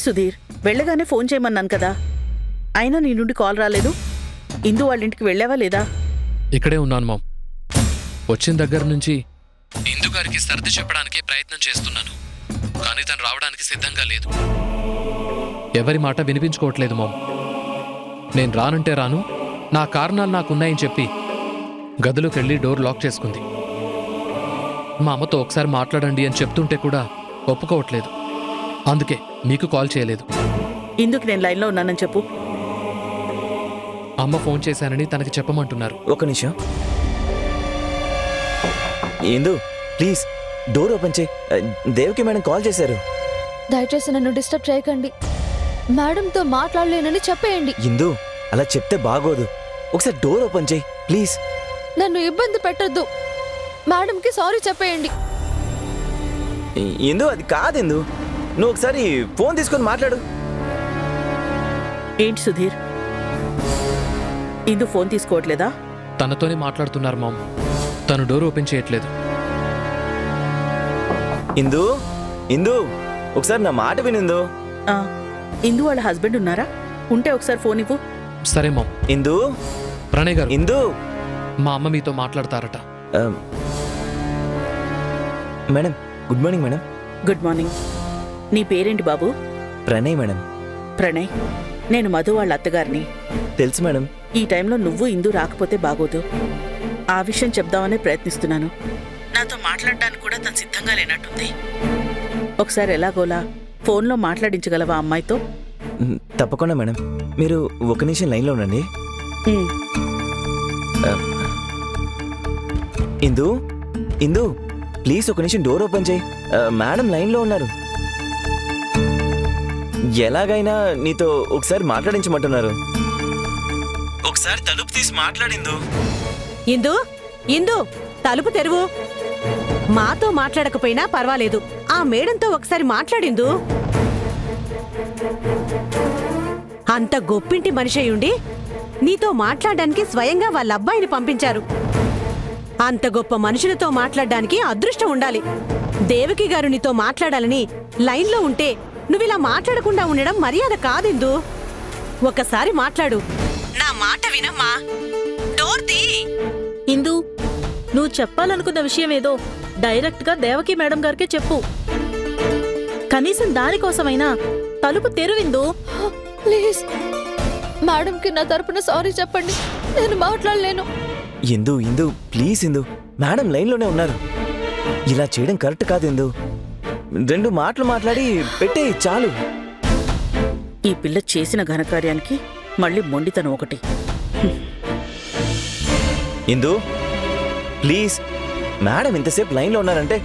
సుధీర్, వెళ్ళగానే ఫోన్ చేయమన్నాను కదా, అయినా నీ నుండి కాల్ రాలేదు. ఇందు వాళ్ళ ఇంటికి వెళ్ళావా లేదా? ఇక్కడే ఉన్నాను మామ్. వచ్చిన దగ్గర నుంచి ఇందు గారికి సర్ది చెప్పడానికే ప్రయత్నం చేస్తున్నాను, కానీ తను రావడానికి సిద్ధంగా లేదు. ఎవరి మాట వినిపించుకోవట్లేదు మామ్. నేను రానంటే రాను, నా కారణాలు నాకున్నాయని చెప్పి గదిలోకి వెళ్ళి డోర్ లాక్ చేసుకుంది. మా అమ్మతో ఒకసారి మాట్లాడండి అని చెప్తుంటే కూడా ఒప్పుకోవట్లేదు. అందుకే మీకు కాల్ చేయలేదు. ఇందుకు నేను లైన్లో ఉన్నానని చెప్పు. అమ్మ ఫోన్ చేశానని తనకి చెప్పమంటున్నారు. ఒక నిమిషం. ఇందు ప్లీజ్ డోర్ ఓపెన్ చేయి. దేవకి మేడం కాల్ చేశారు. దయచేసి నన్ను డిస్టర్బ్ చేయకండి. మేడంతో మాట్లాడలేనని చెప్పేయండి. ఇందు అలా చెప్తే బాగోదు. ఒకసారి డోర్ ఓపెన్ చేయి ప్లీజ్. నన్ను ఇబ్బంది పెట్టొద్దు. మేడంకి సారీ చెప్పేయండి. ఇందు అది కాదు ఇందు, నువ్వు ఒకసారి ఫోన్ తీసుకొని మాట్లాడు. ఏంటి సుధీర్, ఇందు ఫోన్ తీసుకోవట్లేదా? తనతోనే మాట్లాడుతున్నారు మామ్. తను డోర్ ఓపెన్ చేయట్లేదు. ఇందు ఇందు ఒకసారి నా మాట వినిందు. ఇందు వాళ్ళ హస్బెండ్ ఉన్నారా? ఉంటే ఒకసారి ఫోన్ ఇవ్వు. సరే మామ్. ఇందు. ప్రణయ్ గారు, ఇందు మా అమ్మ మీతో మాట్లాడతారట. Madam good morning. Madam good morning. నీ పేరేంటి బాబు? ప్రణయ్ మేడం. ప్రణయ్, నేను మధు వాళ్ళ అత్తగారిని. తెలుసు మేడం. ఈ టైంలో నువ్వు ఇందు రాకపోతే బాగోదు. ఆ విషయం చెప్దామనే ప్రయత్నిస్తున్నాను. నాతో మాట్లాడడానికి కూడా తను సిద్ధంగా లేనట్టుంది. ఒకసారి ఎలాగోలా ఫోన్లో మాట్లాడించగలవా అమ్మాయితో? తప్పకుండా మేడం. మీరు ఒక నిమిషం లైన్లో ఉండండి. ఇందు ఇందు ప్లీజ్ ఒక నిమిషం డోర్ ఓపెన్ చేయి. మేడం లైన్లో ఉన్నారు. ఎలాగైనా నీతో ఒకసారి మాట్లాడించమంటున్నారు. ఒకసారి తలుపు తీసి మాట్లాడిందు. ఇందు ఇందు తలుపు తెరువు. మాతో మాట్లాడకపోయినా పర్వాలేదు, ఆ మేడంతో ఒకసారి మాట్లాడిందు. అంత గొప్పింటి మనిషి అయ్యుండి నీతో మాట్లాడడానికి స్వయంగా వాళ్ళ అబ్బాయిని పంపించారు. అంత గొప్ప మనుషులతో మాట్లాడడానికి అదృష్టం ఉండాలి. దేవకి గారు నీతో మాట్లాడాలని లైన్లో ఉంటే నువ్విలా మాట్లాడకుండా ఉండడం మర్యాద కాదిందు. ఒకసారి మాట్లాడు. నా మాట వినమ్మా. డోర్ తీ. ఇందు, నువ్వు చెప్పాలనుకున్న విషయం ఏదో డైరెక్ట్ గా దేవకి మేడం గారికే చెప్పు. కనీసం దానికోసమైనా తలుపు తెరువిందు. ప్లీజ్ మేడంకి నా తరపున సారీ చెప్పండి. నేను మాట్లాడలేను. ఇందు ఇందు ప్లీజ్ ఇందు, మేడం లైన్లోనే ఉన్నారు. ఇలా చేయడం కరెక్ట్ కాదు ఇందు. 2 మాటలు మాట్లాడి పెట్టే చాలు. ఈ పిల్ల చేసిన ఘనకార్యానికి మళ్ళీ మొండితనం ఒకటి. ఇందు ప్లీజ్, మేడం ఇంతసేపు లైన్లో ఉన్నారంటే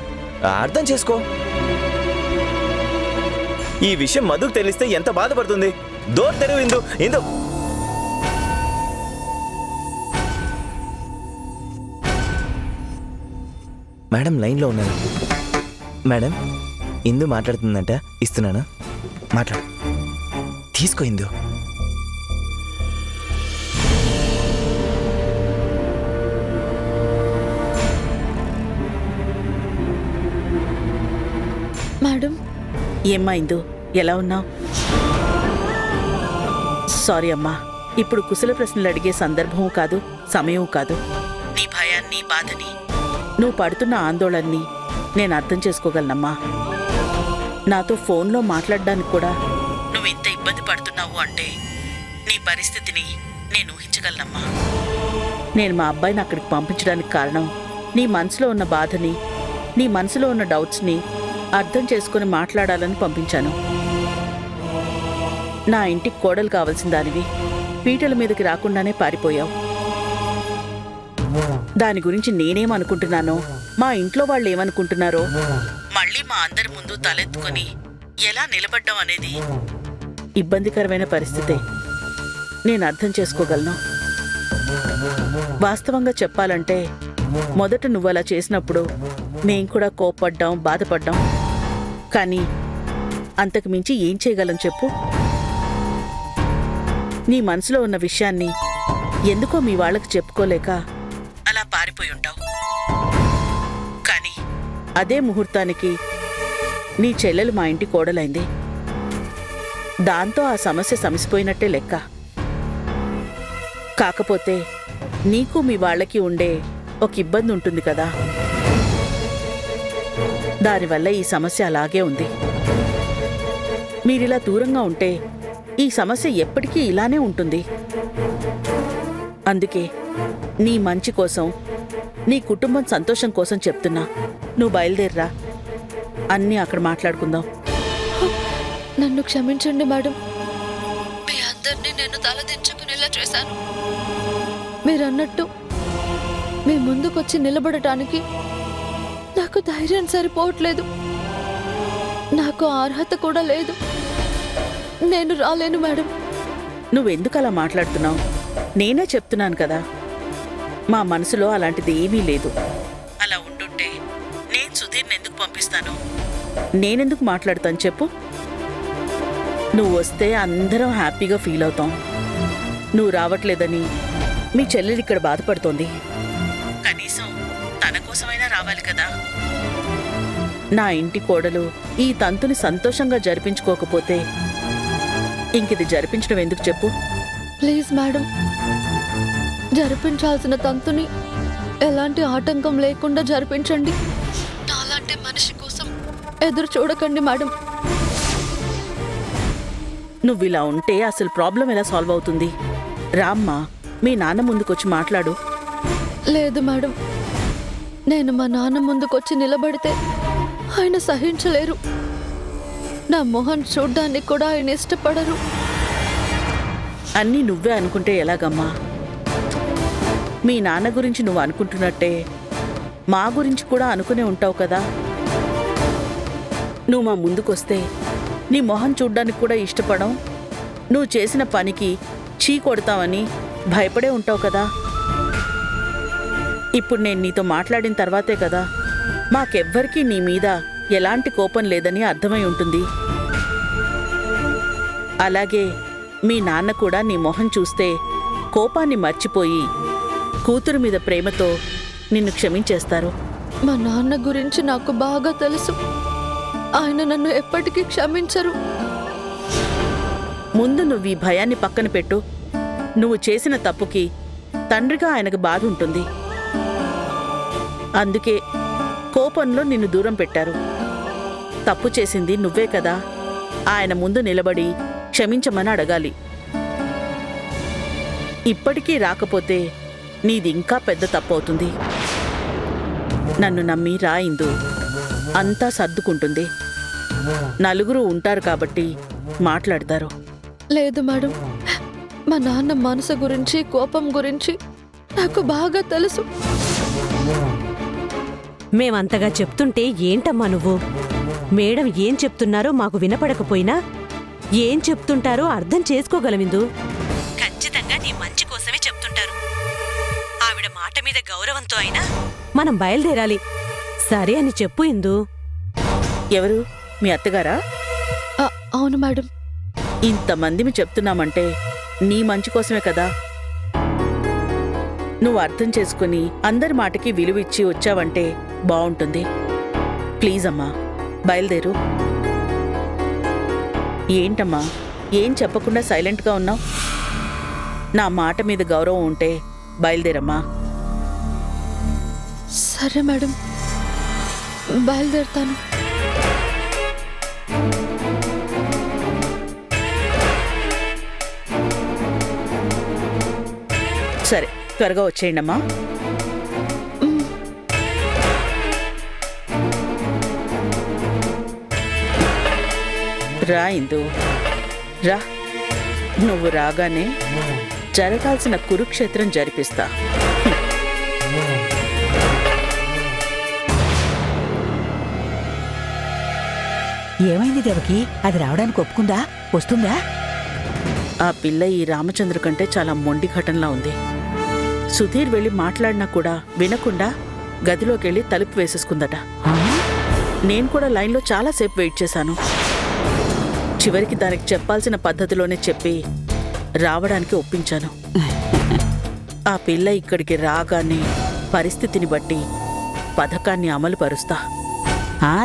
అర్థం చేసుకో. ఈ విషయం మధుకు తెలిస్తే ఎంత బాధపడుతుంది. డోర్ తెరువు ఇందు. ఇందు మేడం లైన్లో ఉన్నారు. మేడం ఇందు మాట్లాడుతుందంట, ఇస్తున్నాను. మాట్లాడు. తీసుకో ఇందు. మేడం. ఏమ్మా ఇందు, ఎలా ఉన్నావు? సారీ అమ్మా, ఇప్పుడు కుశల ప్రశ్నలు అడిగే సందర్భం కాదు, సమయం కాదు. నీ భయాన్ని, బాధని, నువ్వు పడుతున్న ఆందోళనని నేను అర్థం చేసుకోగలనమ్మా. నాతో ఫోన్లో మాట్లాడడానికి కూడా నువ్వు ఇంత ఇబ్బంది పడుతున్నావు అంటే నీ పరిస్థితిని నేను ఊహించగలనమ్మా. నేను మా అబ్బాయిని అక్కడికి పంపించడానికి కారణం నీ మనసులో ఉన్న బాధని, నీ మనసులో ఉన్న డౌట్స్ని అర్థం చేసుకుని మాట్లాడాలని పంపించాను. నా ఇంటికి కోడలు కావాల్సిన దానివి పీటల మీదకి రాకుండానే పారిపోయావు. దాని గురించి నేనేమనుకుంటున్నానో, మా ఇంట్లో వాళ్ళు ఏమనుకుంటున్నారో, మళ్ళీ మా అందరి ముందు తలెత్తుకొని ఎలా నిలబడ్డాం అనేది ఇబ్బందికరమైన పరిస్థితే. నేను అర్థం చేసుకోగలను. వాస్తవంగా చెప్పాలంటే మొదట నువ్వు అలా చేసినప్పుడు మేం కూడా కోప్పడ్డాం, బాధపడ్డాం. కానీ అంతకు మించి ఏం చేయగలం చెప్పు? నీ మనసులో ఉన్న విషయాన్ని ఎందుకో మీ వాళ్ళకి చెప్పుకోలేక అలా పారిపోయి ఉంటావు. కానీ అదే ముహూర్తానికి నీ చెల్లెలు మా ఇంటి కోడలైంది. దాంతో ఆ సమస్య సమసిపోయినట్టే లెక్క. కాకపోతే నీకు మీ వాళ్ళకి ఉండే ఒక ఇబ్బంది ఉంటుంది కదా, దానివల్ల ఈ సమస్య అలాగే ఉంది. మీరిలా దూరంగా ఉంటే ఈ సమస్య ఎప్పటికీ ఇలానే ఉంటుంది. అందుకే నీ మంచి కోసం, నీ కుటుంబం సంతోషం కోసం చెప్తున్నా. నువ్వు బయలుదేరరా, అన్నీ అక్కడ మాట్లాడుకుందాం. నన్ను క్షమించండి మేడం. మీ అందరినీ నేను తలదించుకునేలా చేశాను. మీరన్నట్టు మీ ముందుకొచ్చి నిలబడటానికి నాకు ధైర్యం సరిపోవట్లేదు. నాకు అర్హత కూడా లేదు. నేను రాలేను మేడం. నువ్వెందుకు అలా మాట్లాడుతున్నావు? నేనే చెప్తున్నాను కదా, మా మనసులో అలాంటిది ఏమీ లేదు. అలా ఉండుంటే నేను సుధీర్ని ఎందుకు పంపిస్తాను? నేనెందుకు మాట్లాడతాను చెప్పు? నువ్వు వస్తే అందరం హ్యాపీగా ఫీల్ అవుతాం. నువ్వు రావట్లేదని మీ చెల్లెలు ఇక్కడ బాధపడుతోంది. కనీసం తన కోసమైనా రావాలి కదా. నా ఇంటి కోడలు ఈ తంతుని సంతోషంగా జరిపించుకోకపోతే ఇంకిది జరిపించడం ఎందుకు చెప్పు? ప్లీజ్ మేడం, జరిపించాల్సిన తంతుని ఎలాంటి ఆటంకం లేకుండా జరిపించండి. నాలాంటి మనిషి కోసం ఎదురు చూడకండి మేడం. నువ్విలా ఉంటే అసలు ప్రాబ్లం ఎలా సాల్వ్ అవుతుంది? రామ్మా, మీ నాన్న ముందుకొచ్చి మాట్లాడు. లేదు మేడం, నేను మా నాన్న ముందుకొచ్చి నిలబడితే ఆయన సహించలేరు. నా మొహం చూడ్డానికి కూడా ఆయన ఇష్టపడరు. అన్నీ నువ్వే అనుకుంటే ఎలాగమ్మా? మీ నాన్న గురించి నువ్వు అనుకుంటున్నట్టే మా గురించి కూడా అనుకునే ఉంటావు కదా. నువ్వు మా ముందుకొస్తే నీ మొహం చూడ్డానికి కూడా ఇష్టపడం, నువ్వు చేసిన పనికి చీ కొడతావని భయపడే ఉంటావు కదా. ఇప్పుడు నేను నీతో మాట్లాడిన తర్వాతే కదా మాకెవ్వరికీ నీ మీద ఎలాంటి కోపం లేదని అర్థమై ఉంటుంది. అలాగే మీ నాన్న కూడా నీ మొహం చూస్తే కోపాన్ని మర్చిపోయి కూతురు మీద ప్రేమతో నిన్ను క్షమించేస్తారు. మా నాన్న గురించి నాకు బాగా తెలుసు. ఆయన నన్ను ఎప్పటికీ క్షమించరు. ముందు నువ్వు ఈ భయాన్ని పక్కన పెట్టు. నువ్వు చేసిన తప్పుకి తండ్రిగా ఆయనకు బాధ ఉంటుంది. అందుకే కోపంలో నిన్ను దూరం పెట్టారు. తప్పు చేసింది నువ్వే కదా. ఆయన ముందు నిలబడి క్షమించమని అడగాలి. ఇప్పటికీ రాకపోతే నీది ఇంకా పెద్ద తప్పు అవుతుంది. నన్ను నమ్మి రా ఇందు, అంతా సర్దుకుంటుంది. నలుగురు ఉంటారు కాబట్టి మాట్లాడతారు. లేదు మేడం, మా నాన్న మనసు గురించి, కోపం గురించి నాకు బాగా తెలుసు. మేమంతగా చెప్తుంటే ఏంటమ్మా నువ్వు? మేడం ఏం చెప్తున్నారో మాకు వినపడకపోయినా ఏం చెప్తుంటారో అర్థం చేసుకోగలమిందు. ఖచ్చితంగా నీ మంచి కోసమే చెప్తుంటారు. ఆవిడ మాట మీద గౌరవంతో అయినా మనం బయలుదేరాలి. సరే అని చెప్పు ఇందు. ఎవరు? మీ అత్తగారా? అవును మేడం. ఇంతమందిమి చెప్తున్నామంటే నీ మంచి కోసమే కదా. నువ్వు అర్థం చేసుకుని అందరి మాటకి విలువిచ్చి వచ్చావంటే బావుంటుంది. ప్లీజ్ అమ్మా, బయలుదేరు. ఏంటమ్మా, ఏం చెప్పకుండా సైలెంట్గా ఉన్నావు? నా మాట మీద గౌరవం ఉంటే బయలుదేరమ్మా. సరే మేడం, బయలుదేరుతాను. సరే, త్వరగా వచ్చేయండమ్మా. రా ఇందు, రా. నువ్వు రాగానే జరగాల్సిన కురుక్షేత్రం జరిపిస్తా. ఏమైంది దేవకి? అది రావడానికి ఒప్పుకుందా? వస్తుందా? ఆ పిల్ల ఈ రామచంద్ర కంటే చాలా మొండి ఘటనలా ఉంది. సుధీర్ వెళ్ళి మాట్లాడినా కూడా వినకుండా గదిలోకెళ్ళి తలుపు వేసేసుకుందట. నేను కూడా లైన్లో చాలాసేపు వెయిట్ చేశాను. చివరికి దానికి చెప్పాల్సిన పద్ధతిలోనే చెప్పి రావడానికి ఒప్పించాను. ఆ పిల్ల ఇక్కడికి రాగానే పరిస్థితిని బట్టి పథకాన్ని అమలు పరుస్తా.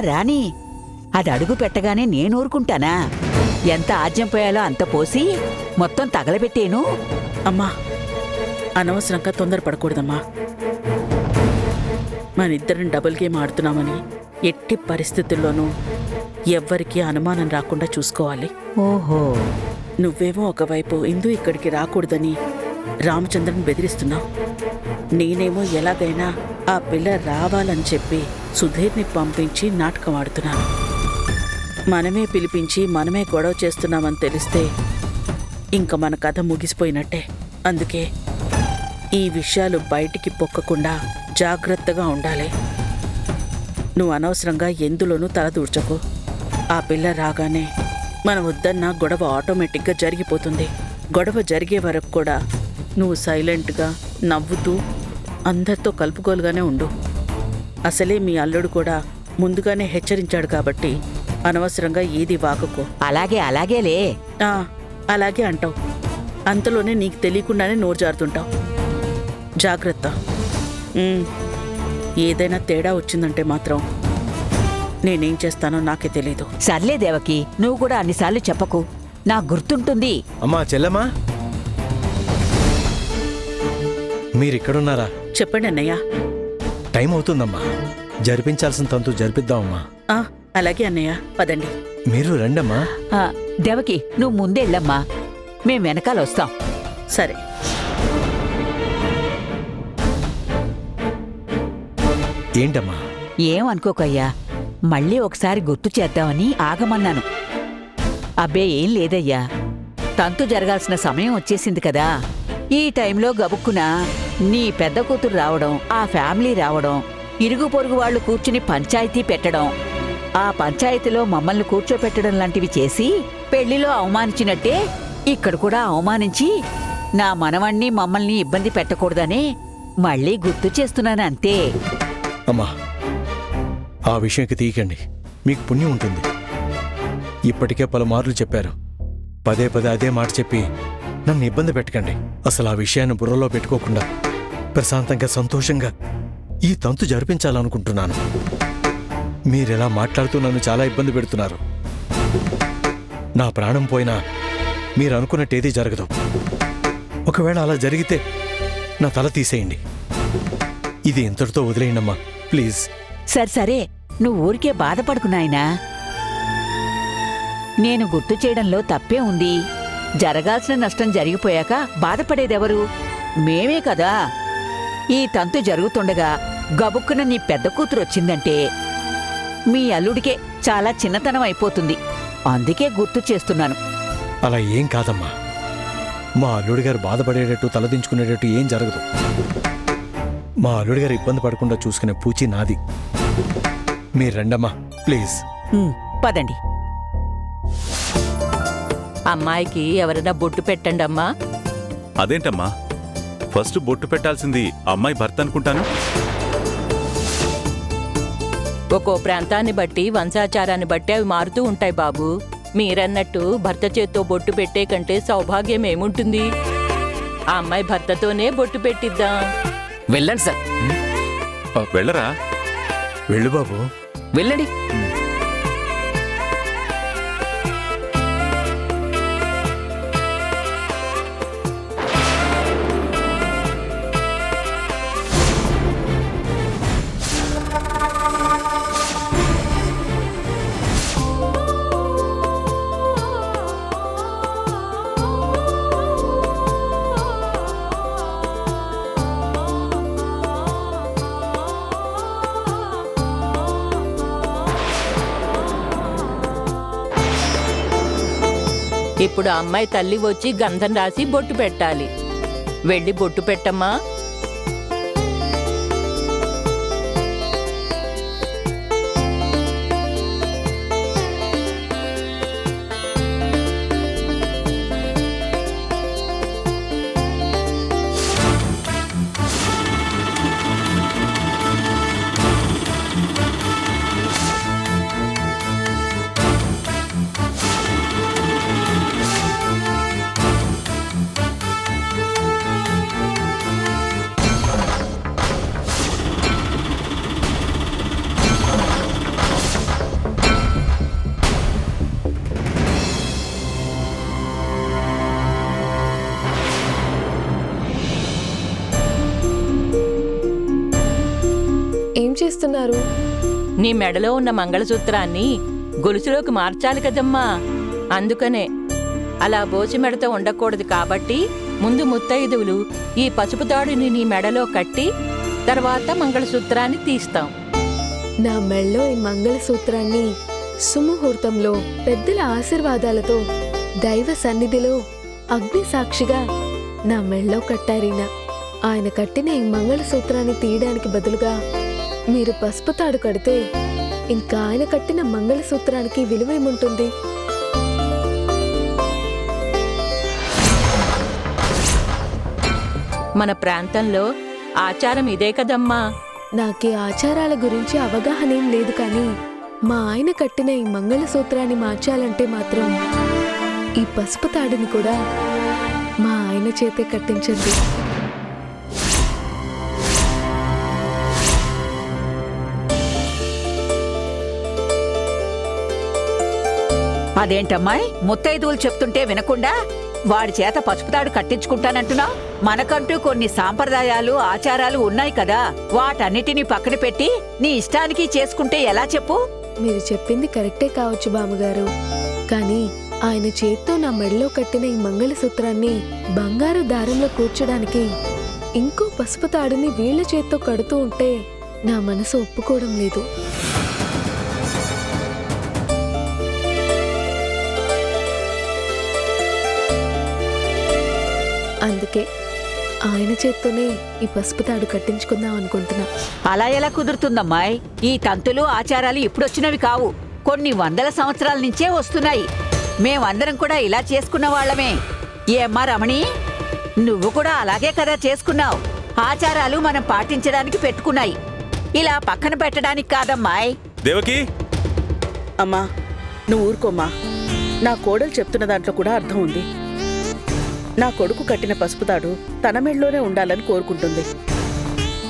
రాణి, అది అడుగు పెట్టగానే నేను ఊరుకుంటానా? ఎంత ఆజ్యం పోయాలో అంత పోసి మొత్తం తగలబెట్టేను. అమ్మా అనవసరంగా తొందరపడకూడదమ్మా. మనిద్దరం డబుల్ గేమ్ ఆడుతున్నామని ఎట్టి పరిస్థితుల్లోనూ ఎవ్వరికీ అనుమానం రాకుండా చూసుకోవాలి. ఓహో, నువ్వేమో ఒకవైపు ఇందు ఇక్కడికి రాకూడదని రామచంద్రన్ బెదిరిస్తున్నావు. నేనేమో ఎలాగైనా ఆ పిల్ల రావాలని చెప్పి సుధీర్ని పంపించి నాటకం ఆడుతున్నాను. మనమే పిలిపించి మనమే గొడవ చేస్తున్నామని తెలిస్తే ఇంక మన కథ ముగిసిపోయినట్టే. అందుకే ఈ విషయాలు బయటికి పొక్కకుండా జాగ్రత్తగా ఉండాలి. నువ్వు అనవసరంగా ఎందులోనూ తలదూర్చకు. ఆ పిల్ల రాగానే మనం వద్దన్న గొడవ ఆటోమేటిక్గా జరిగిపోతుంది. గొడవ జరిగే వరకు కూడా నువ్వు సైలెంట్గా నవ్వుతూ అందరితో కలుపుకోలుగానే ఉండు. అసలే మీ అల్లుడు కూడా ముందుగానే హెచ్చరించాడు కాబట్టి అనవసరంగా ఏది వాకకు. అలాగేలే. అలాగే అంటావు. అంతలోనే నీకు తెలియకుండానే నోరు జారుతుంటావు. జాగ్రత్త. ఏదైనా తేడా వచ్చిందంటే మాత్రం నేనేం చేస్తానో నాకే తెలీదు. సర్లే దేవకి, నువ్వు కూడా అన్నిసార్లు చెప్పకు, నాకు గుర్తుంటుంది. అమ్మా చెల్లమ్మా, మీరిక్కడున్నారా? చెప్పండి అన్నయ్య. టైం అవుతుందమ్మా, జరిపించాల్సిన తంతు జరిపిద్దామమ్మా. అలాగే అన్నయ్య, పదండి. మీరు రండమ్మా. దేవకి, నువ్వు ముందెళ్ళమ్మా, మేం వెనకాల వస్తాం. సరే. ఏంటమ్మా? ఏం అనుకోకయ్యా, మళ్ళీ ఒకసారి గుర్తు చేద్దామని ఆగమన్నాను. అబ్బే ఏం లేదయ్యా, తంతు జరగాల్సిన సమయం వచ్చేసింది కదా. ఈ టైంలో గబుక్కున నీ పెద్ద కూతురు రావడం, ఆ ఫ్యామిలీ రావడం, ఇరుగు పొరుగు వాళ్ళు కూర్చుని పంచాయతీ పెట్టడం, ఆ పంచాయతీలో మమ్మల్ని కూర్చోపెట్టడం లాంటివి చేసి పెళ్లిలో అవమానించినట్టే ఇక్కడ కూడా అవమానించి నా మనవణ్ణి మమ్మల్ని ఇబ్బంది పెట్టకూడదనే మళ్ళీ గుర్తు చేస్తున్నాను అంతే. అమ్మా, ఆ విషయంకి తీయకండి, మీకు పుణ్యం ఉంటుంది. ఇప్పటికే పలుమార్లు చెప్పారు, పదే పదే అదే మాట చెప్పి నన్ను ఇబ్బంది పెట్టకండి. అసలు ఆ విషయాన్ని బుర్రలో పెట్టుకోకుండా ప్రశాంతంగా సంతోషంగా ఈ తంతు జరిపించాలనుకుంటున్నాను. మీరెలా మాట్లాడుతూ నన్ను చాలా ఇబ్బంది పెడుతున్నారు. నా ప్రాణం పోయినా మీరు అనుకున్నట్టేదీ జరగదు. ఒకవేళ అలా జరిగితే నా తల తీసేయండి. ఇది ఇంతటితో వదిలేయండమ్మా, ప్లీజ్. సరే, నువ్వు ఊరికే బాధపడుకు నాయనా. నేను గుర్తు చేయడంలో తప్పే ఉంది. జరగాల్సిన నష్టం జరిగిపోయాక బాధపడేదెవరు? మేమే కదా. ఈ తంతు జరుగుతుండగా గబుక్కున నీ పెద్ద కూతురు వచ్చిందంటే మీ అల్లుడికే చాలా చిన్నతనం అయిపోతుంది. అందుకే గుర్తు చేస్తున్నాను. అలా ఏం కాదమ్మా, మా అల్లుడి గారు బాధపడేటట్టు తలదించుకునేటట్టు ఏం జరగదు. మా అల్లుడి గారు ఇబ్బంది పడకుండా చూసుకునే పూచి నాది. మీరు రండమ్మా, ప్లీజ్. పదండి. అమ్మాయికి ఎవరైనా బొట్టు పెట్టండి అమ్మా. అదేంటమ్మా, ఫస్ట్ బొట్టు పెట్టాల్సింది అమ్మాయి భర్త అనుకుంటాను. ఒక్కో ప్రాంతాన్ని బట్టి వంశాచారాన్ని బట్టి అవి మారుతూ ఉంటాయి బాబు. మీరన్నట్టు భర్త చేత్తో బొట్టు పెట్టే కంటే సౌభాగ్యం ఏముంటుంది? ఆ అమ్మాయి భర్తతోనే బొట్టు పెట్టిద్దాం. వెళ్ళండి సార్. వెళ్ళరా? వెళ్ళు బాబు, వెళ్ళండి. ఇప్పుడు ఆ అమ్మాయి తల్లి వచ్చి గంధం రాసి బొట్టు పెట్టాలి. వెళ్ళి బొట్టు పెట్టమ్మా. చేస్తున్నారు? నీ మెడలో ఉన్న మంగళసూత్రాన్ని గొలుసులోకి మార్చాలి కదమ్మా. అందుకనే అలా బోసి మెడతో ఉండకూడదు కాబట్టి ముందు ముత్తైదువులు ఈ పసుపు తాడుని నీ మెడలో కట్టి తర్వాత మంగళసూత్రాన్ని తీస్తాం. నా మెళ్ళో ఈ మంగళసూత్రాన్ని సుముహూర్తంలో పెద్దల ఆశీర్వాదాలతో దైవ సన్నిధిలో అగ్ని సాక్షిగా నా మెళ్ళో కట్టారీనా. ఆయన కట్టిన ఈ మంగళసూత్రాన్ని తీయడానికి బదులుగా మీరు పసుపు తాడు కడితే ఇంకా ఆయన కట్టిన మంగళసూత్రానికి విలువేముంటుంది? మన ప్రాంతంలో ఆచారం ఇదే కదమ్మా. నాకీ ఆచారాల గురించి అవగాహన ఏం లేదు, కానీ మా ఆయన కట్టిన ఈ మంగళసూత్రాన్ని మార్చాలంటే మాత్రం ఈ పసుపు తాడుని కూడా మా ఆయన చేతే కట్టించండి. అదేంటమ్మాయి, ముత్తైదువులు చెప్తుంటే వినకుండా వాడి చేత పసుపుతాడు కట్టించుకుంటానంటున్నావు? మనకంటూ కొన్ని సాంప్రదాయాలు ఆచారాలు ఉన్నాయి కదా, వాటన్నిటినీ పక్కన పెట్టి నీ ఇష్టానికి చేసుకుంటే ఎలా చెప్పు? మీరు చెప్పింది కరెక్టే కావచ్చు బామ్మగారు, కానీ ఆయన చేత్తో నా మెడలో కట్టిన ఈ మంగళసూత్రాన్ని బంగారు దారంలో కూర్చోడానికి ఇంకో పసుపు తాడుని వీళ్ల చేత్తో కడుతూ ఉంటే నా మనసు ఒప్పుకోవడం లేదు. అందుకే ఆయన చేత్తోనే ఈ పసుపు తాడు కట్టించుకుందాం అనుకుంటున్నా. అలా ఎలా కుదురుతుందమ్మాయి? ఈ తంతులు ఆచారాలు ఇప్పుడొచ్చినవి కావు, కొన్ని వందల సంవత్సరాల నుంచే వస్తున్నాయి. మేమందరం కూడా ఇలా చేసుకున్న వాళ్ళమే. ఏమ్మా రమణి, నువ్వు కూడా అలాగే కదా చేసుకున్నావు. ఆచారాలు మనం పాటించడానికి పెట్టుకున్నాయి, ఇలా పక్కన పెట్టడానికి కాదమ్మాయి. దేవకి, అమ్మా నువ్వు ఊరుకోమ్మా. నా కోడలు చెప్తున్న దాంట్లో కూడా అర్థం ఉంది. నా కొడుకు కట్టిన పసుపుతాడు తన మెళ్ళలోనే ఉండాలని కోరుకుంటుంది.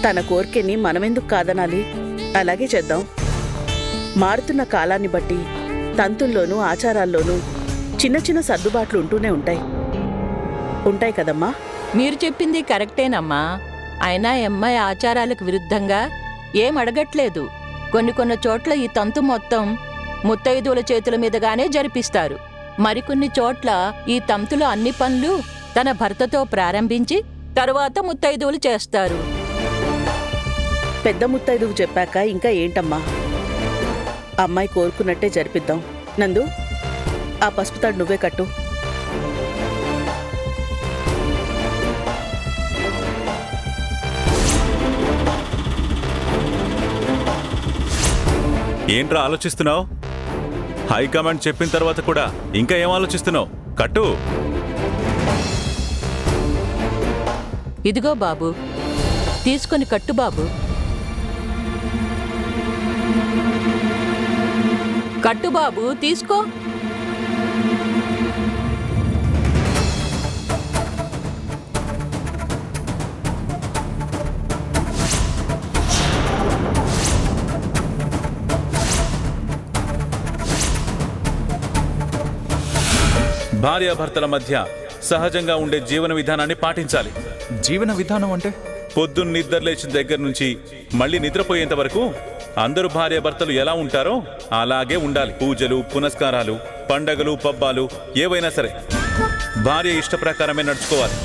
తన కోరికని మనమెందుకు కాదనాలి? అలాగే చేద్దాం. మారుతున్న కాలాన్ని బట్టి తంతుల్లోనూ ఆచారాల్లోనూ చిన్న చిన్న సర్దుబాట్లు ఉంటూనే ఉంటాయి కదమ్మా. మీరు చెప్పింది కరెక్టేనమ్మా. అయినా అమ్మాయి ఆచారాలకు విరుద్ధంగా ఏం అడగట్లేదు. కొన్ని చోట్ల ఈ తంతు మొత్తం ముత్తైదువుల చేతుల మీదుగానే జరిపిస్తారు. మరికొన్ని చోట్ల ఈ తంతులో అన్ని పనులు తన భర్తతో ప్రారంభించి తరువాత ముత్తైదువులు చేస్తారు. పెద్ద ముత్తైదువు చెప్పాక ఇంకా ఏంటమ్మా? అమ్మాయి కోరుకున్నట్టే జరిపిద్దాం. నందు, ఆ పసుపుతాడు నువ్వే కట్టు. ఏంట్రా ఆలోచిస్తున్నావు? హైకమాండ్ చెప్పిన తర్వాత కూడా ఇంకా ఏం ఆలోచిస్తున్నావు? కట్టు. ఇదిగో బాబు, తీసుకొని కట్టు బాబు. కట్టు బాబు, తీసుకో. భార్యాభర్తల మధ్య సహజంగా ఉండే జీవన విధానాన్ని పాటించాలి. జీవన విధానం అంటే? పొద్దున్న నిద్ర లేచిన దగ్గర నుంచి మళ్ళీ నిద్రపోయేంత వరకు అందరూ భార్యాభర్తలు ఎలా ఉంటారో అలాగే ఉండాలి. పూజలు, పునస్కారాలు, పండగలు, పబ్బాలు ఏవైనా సరే భార్య ఇష్ట ప్రకారమే నడుచుకోవాలి.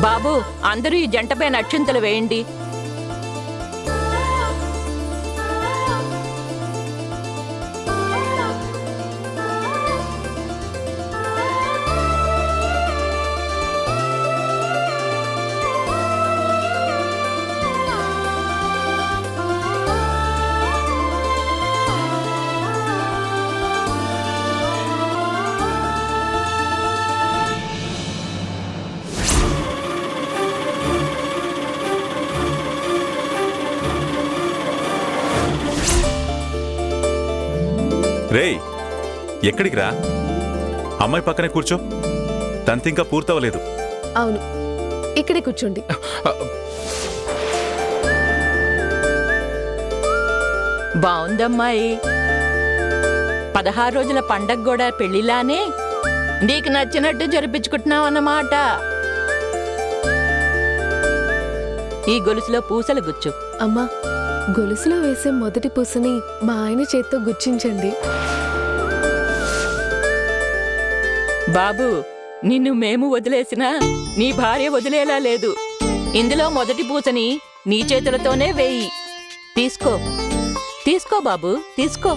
బాబు అందరూ ఈ జంటపై అక్షింతలు వేయండి. రేయ్, ఎక్కడికి రా? అమ్మాయి పక్కనే కూర్చో. తంతింకా పూర్తవలేదు. అవును, ఇక్కడే కూర్చోండి. బావుందమ్మాయి. 16 రోజుల పండగ కూడా పెళ్లిలానే నీకు నచ్చినట్టు జరిపించుకుంటున్నావు అన్నమాట. ఈ గొలుసులో పూసలు గుచ్చు. అమ్మా, గొలుసులో వేసే మొదటి పూసని మా ఆయన చేత్తో గుచ్చించండి. బాబు, నిన్ను మేము వదిలేసినా నీ భార్య వదిలేలా లేదు. ఇందులో మొదటి పూసని నీ చేతులతోనే వేయి. తీసుకో తీసుకో బాబు, తీసుకో.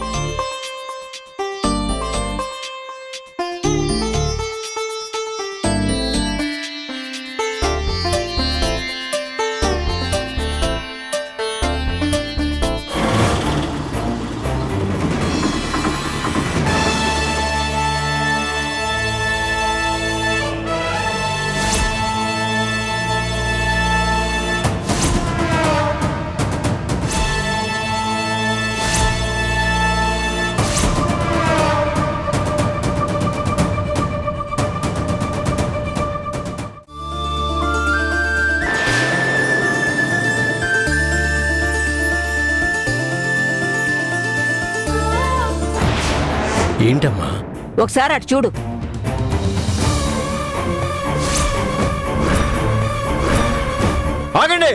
ఏంటమ్మా? ఒకసారి అటు చూడు. ఆగండి.